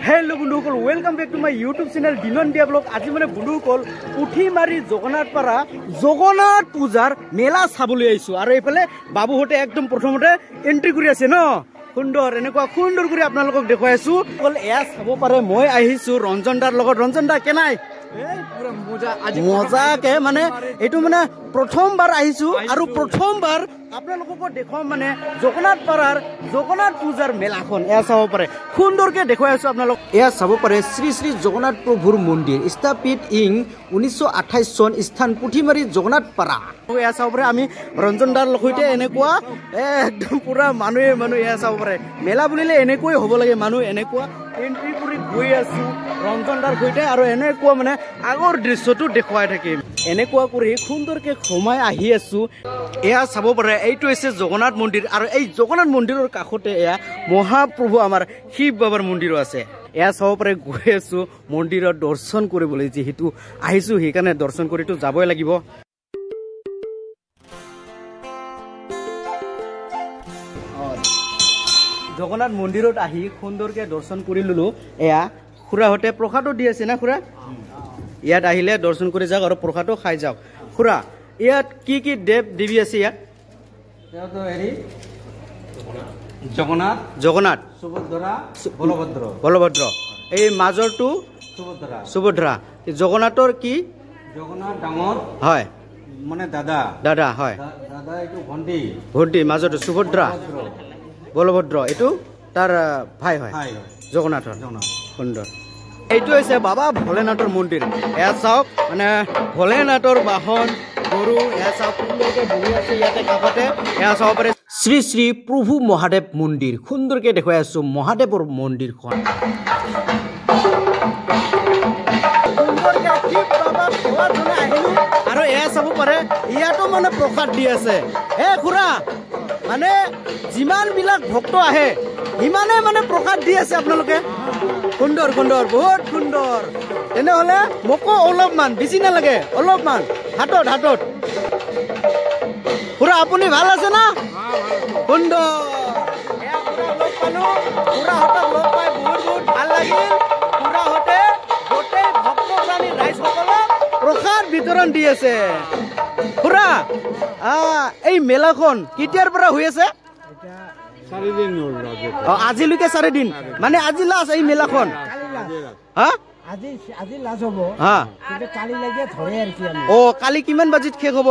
Hello बंधुकल welcome back to my YouTube channel दिनन दिया ब्लॉग आज मैं बंधुकल पुठीमारी जगन्नाथपारा जगन्नाथ पूजार मेला चाबले आइसो और एफाले बाबूहते एकदम प्रथमते एंट्री करि आछे न सुंदर एनेकुवा सुंदर करि आपनालोকক देखुवाइ आछो कल एया चाबो पारे মই आहिसु रंजन दार লগত रंजन दा केनाय पूरा मजा के माने एटु माने प्रथमबार आहिसु आरो प्रथमबार आपनालोকক देखो माने जगन्नाथपारार जगन्नाथ पूजार मेलाखन एया चाबो पारे सुंदरके देखुवाइ आछो आपनालोक एया चाबो पारे श्री श्री जगन्नाथ प्रभुर मन्दिर स्थापित इन 1928 सन स्थान पुठीमारी जगन्नाथपारा एया चाबो पारे आमी रंजन दार लगते एनेकुवा एकदम पूरा मानुहे मानु एया चाबो पारे मेला बुलिले एनेकुवाই হ'ব লাগে मानु एनेकुवा एंट्री करि गई आछो रंजन दार सहिते आरो एनेकुवा माने आगर दृश्यটো देखुवाइ থাকিম एनेकुवा करि सुंदरके खमाय आहि आछो एया चाबो पारे এইটো আছে জগন্নাথ মন্দিৰ আৰু এই জগন্নাথ মন্দিৰৰ কাষতে এয়া মহাপ্ৰভু আমাৰ শিৱ বাবাৰ মন্দিৰ আছে এয়া চাব পাৰে গৈ আছো মন্দিৰৰ দৰ্শন কৰিবলৈ যেহেতু আহিছো সেইকাৰণে দৰ্শন কৰিটো যাবই লাগিব জগন্নাথ মন্দিৰত আহি সুন্দৰকে দৰ্শন কৰি ললো এয়া খুৰাহতে প্ৰসাদো দি আছে না খুৰা ইয়াত আহিলে দৰ্শন কৰি যাওক আৰু প্ৰসাদো খাই যাওক খুৰা ইয়াত কি কি দেৱ দেৱী আছে ইয়াত जगन्नाथ जगन्नाथ सुभद्रा बलभद्र बलभद्र এই মাজৰটো सुभद्रा सुभद्रा जगन्नाथৰ কি जगन्नाथ डांगर হয় মানে দাদা দাদা হয় দাদা এটো ভন্টি ভন্টি মাজৰটো সুভদ্ৰা বলভদ্ৰ এটো তাৰ ভাই হয় জগন্নাথৰ সুন্দৰ এইটো হৈছে বাবা ভোলেনাথৰ মন্দিৰ এয়া চাওক মানে ভোলেনাথৰ বাহন গৰু এয়া চাওক সুন্দৰকে বহি আছে ইয়াতে কাষতে এয়া চাব পাৰে শ্ৰী শ্ৰী প্ৰভু মহাদেৱ মন্দিৰ সুন্দৰকে দেখুৱাই আছো মহাদেৱৰ মন্দিৰখন আৰু এয়া চাব পাৰে ইয়াতো মানে প্ৰসাদ দি আছে হে খুৰা মানে যিমান বিলাক ভক্ত আহে ইমানে মানে প্ৰসাদ দি আছে আপোনালোকে সুন্দৰ সুন্দৰ বহুত সুন্দৰ তেনেহলে মোকো অলপমান বেছি নালাগে অলপমান হাতত হাতত পুৰা আপুনি ভাল আছে না সুন্দৰ পুৰা হাতত লগ পাই বহুত বহুত ভাল লাগিল পুৰা হতে গোটেই ভক্তপ্ৰাণী ৰাইজসকলক প্ৰসাদ বিতৰণ দি আছে পুৰা এই মেলাখন কেতিয়াৰ পৰা হৈ আছে আজিলৈকে 4 দিন মানে আজি লাষ্ট এই মেলাখন হা আজি লাজ হ'ব হা কিন্তু কালি লাগে ধৰে আৰু কি আমি কালি কিমান বাজিত শেষ হ'ব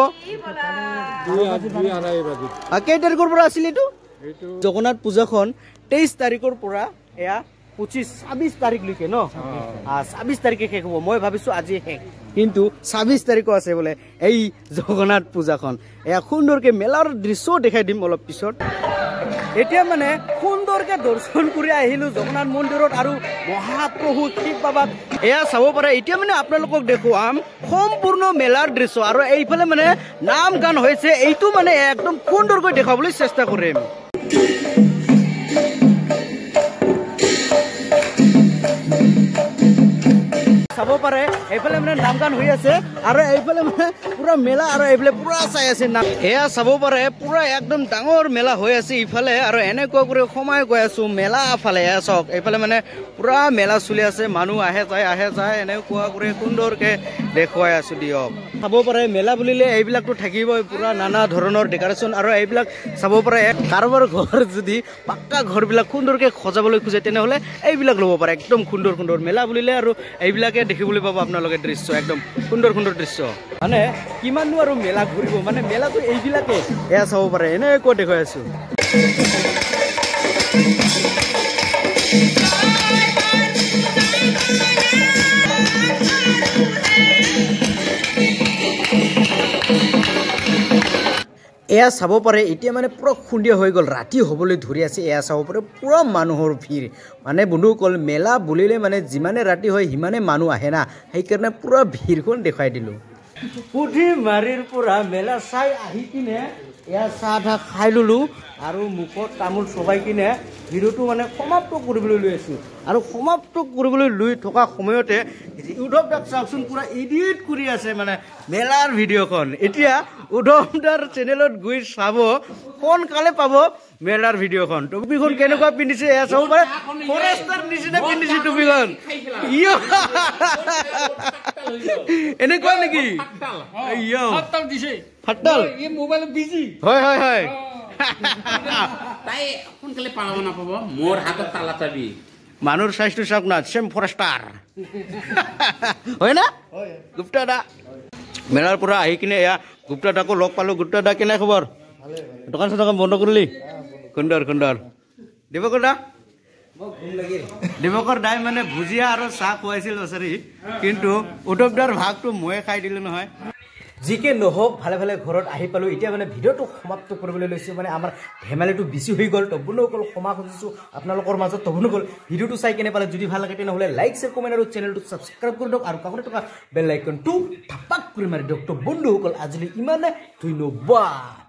2:30 বাজিত কেই তাৰিখৰ পৰা আছিল এইটো জগন্নাথ পূজাখন 23 তাৰিখৰ পৰা এয়া 26 তাৰিখলৈকে ন 26 তাৰিখে শেষ হ'ব মই ভাবিছো আজি শেষ কিন্তু 26 তাৰিখো আছে বোলে এই জগন্নাথ পূজাখন এয়া সুন্দৰকে মেলাৰ দৃশ্য দেখাই দিম অলপ পিছত এতিয়া মানে সুন্দৰকে দৰ্শন কৰি আহিলো জগন্নাথ মন্দিৰত আৰু মহাপ্ৰভু শিৱ বাবাক এয়া চাব পাৰে এতিয়া মানে আপোনালোকক দেখুৱাম সম্পূৰ্ণ মেলাৰ দৃশ্য আৰু এইফালে মানে নাম গান হৈছে এইটো মানে একদম সুন্দৰকৈ দেখাবলৈ চেষ্টা কৰিম চাব পাৰে এইফালে মানে নাম গান হৈ আছে আৰু এইফালে মানে পুৰা মেলা আৰু এইফালে পুৰা চাই আছে নাম এয়া চাব পাৰে পুৰা একদম ডাঙৰ মেলা হৈ আছে ইফালে আৰু এনেকুৱা কৰি সময় গৈ আছো মেলা ফালে এয়া চাওক এইফালে মানে পুৰা মেলা চলি আছে মানুহ আহে যায় এনেকুৱা কৰি সুন্দৰকে দেখুৱাই আছো দিয়ক চাব পাৰে মেলা বুলিলে এইবিলাকতো থাকিবই পুৰা নানা ধৰণৰ ডেকৰেশ্যন আৰু এইবিলাক চাব পাৰে কাৰোবাৰ ঘৰ যদি পাক্কা ঘৰবিলাক সুন্দৰকে সজাবলৈ খোজে তেনেহ'লে এইবিলাক ল'ব পাৰে একদম সুন্দৰ সুন্দৰ মেলা বুলিলে আৰু এইবিলাকে দেখিবলৈ পাব আপোনালোকে দৃশ্য একদম সুন্দৰ সুন্দৰ দৃশ্য মানে কিমাননো আৰু মেলা ঘূৰিব মানে মেলাটো এইবিলাকে এয়া চাব পাৰে এনেকুৱা দেখুৱাই আছো এয়া চাব পাৰে এতিয়া মানে পুৰা খুন্দিয়া হৈ গ'ল ৰাতি হ'বলৈ ধৰি আছে এয়া চাব পাৰে পুৰা মানুহৰ ভিৰ মানে বন্ধুসকল মেলা বুলিলে মানে যিমানে ৰাতি হয় সিমানে মানুহ আহে না সেইকাৰণে পুৰা ভিৰখন দেখুৱাই দিলোঁ পুঠি মাৰিৰ পৰা মেলা চাই আহি কিনে এয়া চাহ ঠাহ খাই ললোঁ আৰু মুখত তামোল চবাই কিনে ভিডিঅ'টো মানে সমাপ্ত কৰিবলৈ লৈ আছোঁ আৰু সমাপ্ত কৰিবলৈ লৈ থকা সময়তে উদ্ধৱ দাক চাওকচোন পুৰা এডিট কৰি আছে মানে মেলাৰ ভিডিঅ'খন এতিয়া উদ্ধৱ দাৰ চেনেলত গৈ চাব সোনকালে পাব মেলাৰ ভিডিঅ'খন টুপিখন কেনেকুৱা পিন্ধিছে এয়া চাব পাৰে ফৰেষ্টাৰ নিচিনা পিন্ধিছে টুপিখন এনেকুৱা নেকি ফাটাল হয় হয় হয় তাই সোনকালে পালাব নাপাব মোৰ হাতত তালা চাবি মানুহৰ চাইজটো চাওক না চেম ফৰেষ্টাৰ হয় না গুপ্তা দা মেলাৰ পৰা আহি কিনে এয়া গুপ্তা দাকো লগ পালোঁ গুপ্তা দা কেনে খবৰ দোকান চোকান বন্ধ কৰিলি সুন্দৰ সুন্দৰ দিবকৰ দা দিবকৰ দাই মানে ভুজিয়া আৰু চাহ খুৱাইছিল বছৰি কিন্তু উদ্ধৱ দাৰ ভাগটো ময়ে খাই দিলোঁ নহয় যিকে নহওক ভালে ভালে ঘৰত আহি পালোঁ এতিয়া মানে ভিডিঅ'টো সমাপ্ত কৰিবলৈ লৈছোঁ মানে আমাৰ ধেমালিটো বেছি হৈ গ'ল তবুনসকল ক্ষমা খুজিছোঁ আপোনালোকৰ মাজত তবুনসকল ভিডিঅ'টো চাই কেনে পালে যদি ভাল লাগে তেনেহ'লে লাইক শ্বেয়াৰ কমেণ্ট আৰু চেনেলটো ছাবস্ক্ৰাইব কৰি দিয়ক আৰু কাষতে থকা বেল আইকনটো ধাপাক কৰি মাৰি দিয়ক তো বন্ধুসকল আজিলৈ ইমানে ধন্যবাদ।